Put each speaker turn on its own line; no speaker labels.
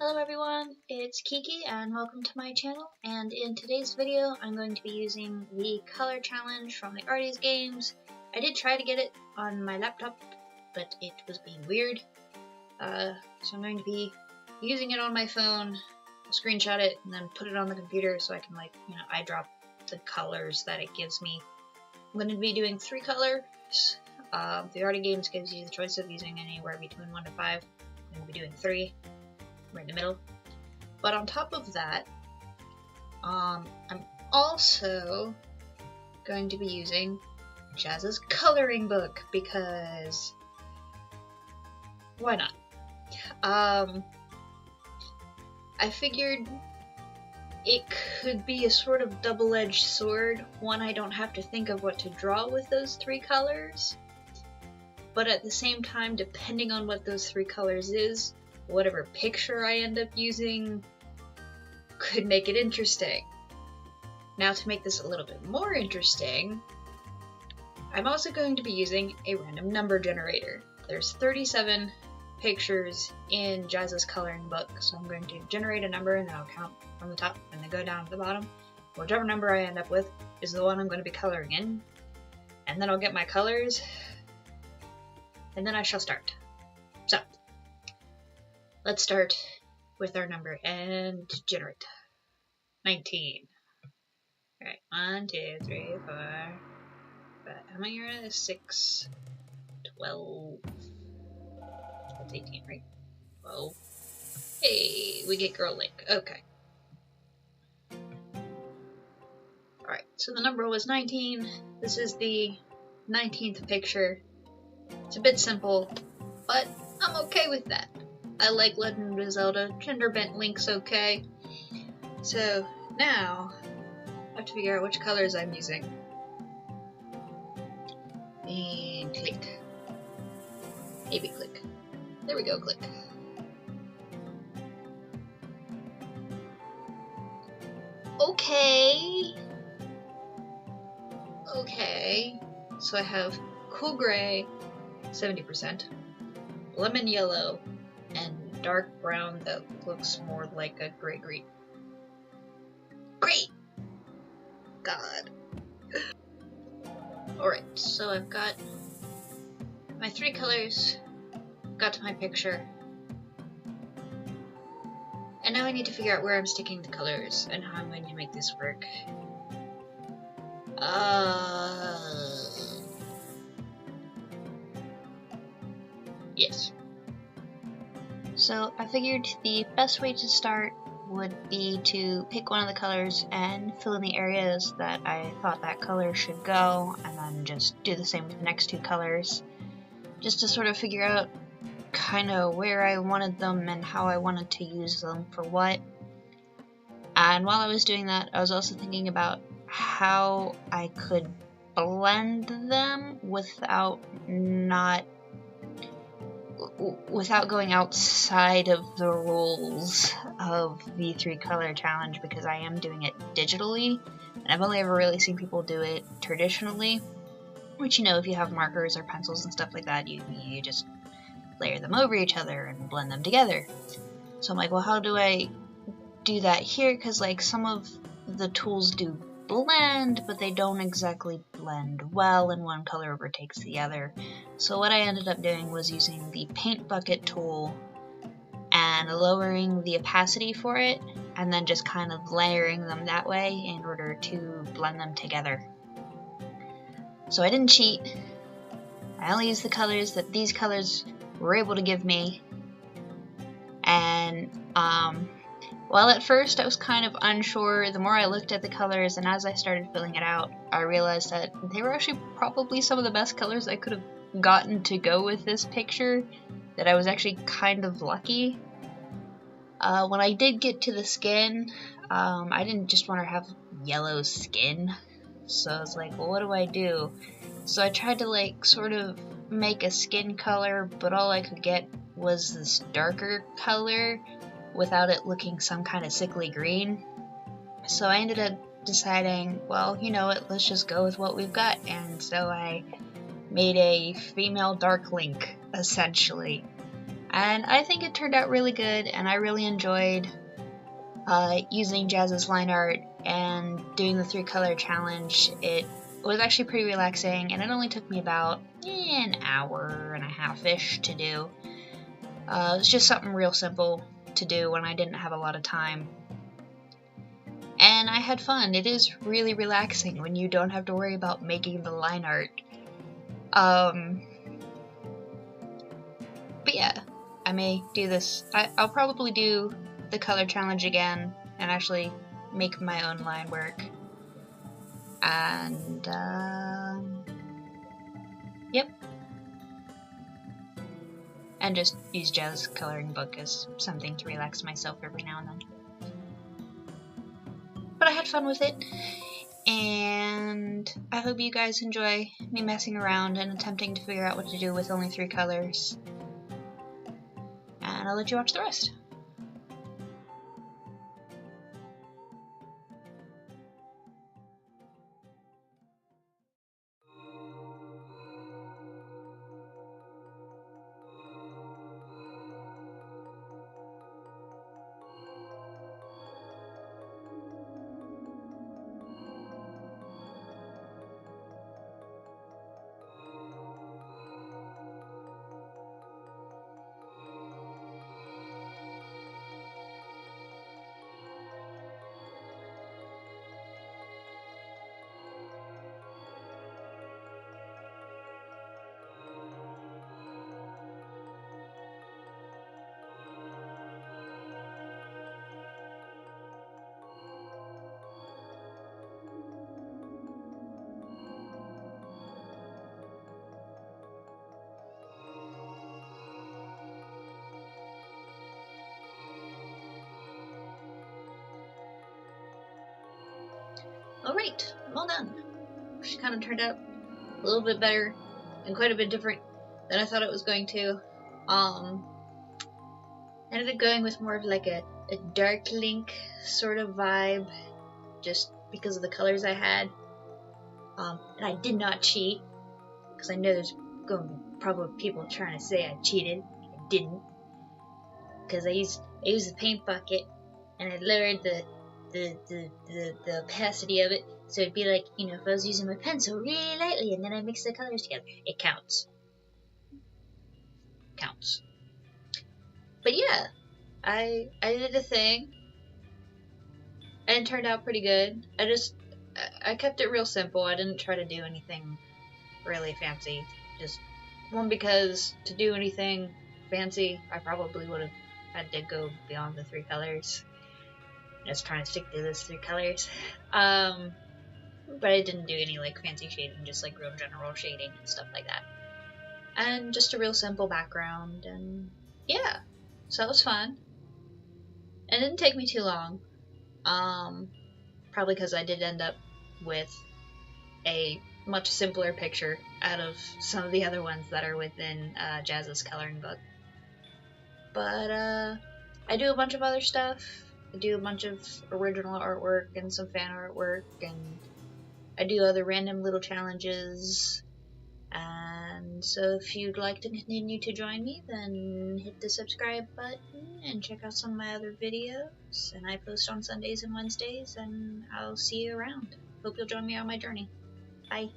Hello everyone, it's Kiki and welcome to my channel, and in today's video I'm going to be using the color challenge from the Arties games. I did try to get it on my laptop, but it was being weird, so I'm going to be using it on my phone. I'll screenshot it and then put it on the computer so I can eyedrop the colors that it gives me. I'm going to be doing 3 colors. The Artie games gives you the choice of using anywhere between 1 to 5. I'm going to be doing 3. Right in the middle. But on top of that, I'm also going to be using Jazza's coloring book because why not? I figured it could be a sort of double-edged sword. One, I don't have to think of what to draw with those 3 colors, but at the same time, depending on what those 3 colors is, whatever picture I end up using could make it interesting. Now, to make this a little bit more interesting, I'm also going to be using a random number generator. There's 37 pictures in Jazza's coloring book, so I'm going to generate a number and then I'll count from the top and then go down to the bottom. Whichever number I end up with is the one I'm going to be coloring in, and then I'll get my colors, and then I shall start. So, let's start with our number and generate. 19. Alright, 1, 2, 3, 4, 5. How many are there? 6, 12. That's 18, right? 12. Hey, we get Girl Link. Okay. Alright, so the number was 19. This is the 19th picture. It's a bit simple, but I'm okay with that. I like Legend of Zelda. Gender bent Link's okay. So now I have to figure out which colors I'm using. And click. Maybe click. There we go, click. Okay. Okay. So I have cool gray, 70%, lemon yellow, and dark brown that looks more like a gray-green. Great! God. Alright, so I've got my 3 colors, got to my picture, and now I need to figure out where I'm sticking the colors and how I'm going to make this work. Yes. So I figured the best way to start would be to pick one of the colors and fill in the areas that I thought that color should go, and then just do the same with the next 2 colors, just to sort of figure out kind of where I wanted them and how I wanted to use them for what. And while I was doing that, I was also thinking about how I could blend them without going outside of the rules of the 3 color challenge, because I am doing it digitally and I've only ever really seen people do it traditionally, which, if you have markers or pencils and stuff like that, you just layer them over each other and blend them together. So I'm like, well, how do I do that here? Because some of the tools do blend, but they don't exactly blend well, and one color overtakes the other. So what I ended up doing was using the paint bucket tool and lowering the opacity for it, and then just kind of layering them that way in order to blend them together. So I didn't cheat. I only used the colors that these colors were able to give me, and well, at first I was kind of unsure. The more I looked at the colors and as I started filling it out, I realized that they were actually probably some of the best colors I could have gotten to go with this picture, that I was actually kind of lucky. When I did get to the skin, I didn't just want to have yellow skin, so I was like, well, what do I do? So I tried to sort of make a skin color, but all I could get was this darker color without it looking some kind of sickly green. So I ended up deciding, well, you know what, let's just go with what we've got, and so I made a female Dark Link, essentially. And I think it turned out really good, and I really enjoyed using Jazza's line art and doing the 3-color challenge. It was actually pretty relaxing, and it only took me about an hour and a half-ish to do. It's just something real simple to do when I didn't have a lot of time. And I had fun. It is really relaxing when you don't have to worry about making the line art. But yeah, I may do this. I'll probably do the color challenge again and actually make my own line work. And, yep. And just use Jazza's coloring book as something to relax myself every now and then. But I had fun with it, and I hope you guys enjoy me messing around and attempting to figure out what to do with only 3 colors. And I'll let you watch the rest. Alright, I'm all done. She kind of turned out a little bit better and quite a bit different than I thought it was going to. Ended up going with more of like a dark link sort of vibe, just because of the colors I had. And I did not cheat, because I know there's going to be probably people trying to say I cheated. I didn't, because I used the paint bucket and I lowered the opacity of it, so it'd be like, you know, if I was using my pencil really lightly and then I mix the colors together, it counts. But yeah, I did a thing, and it turned out pretty good. I kept it real simple. I didn't try to do anything really fancy. Just one, because to do anything fancy, I probably would have had to go beyond the 3 colors. Just trying to stick to those 3 colors. But I didn't do any like fancy shading, just like real general shading and stuff like that. And just a real simple background, and yeah, so that was fun. It didn't take me too long. Probably because I did end up with a much simpler picture out of some of the other ones that are within Jazza's coloring book. But I do a bunch of other stuff. I do a bunch of original artwork and some fan artwork, and I do other random little challenges. And so if you'd like to continue to join me, then hit the subscribe button and check out some of my other videos. And I post on Sundays and Wednesdays, and I'll see you around. Hope you'll join me on my journey. Bye.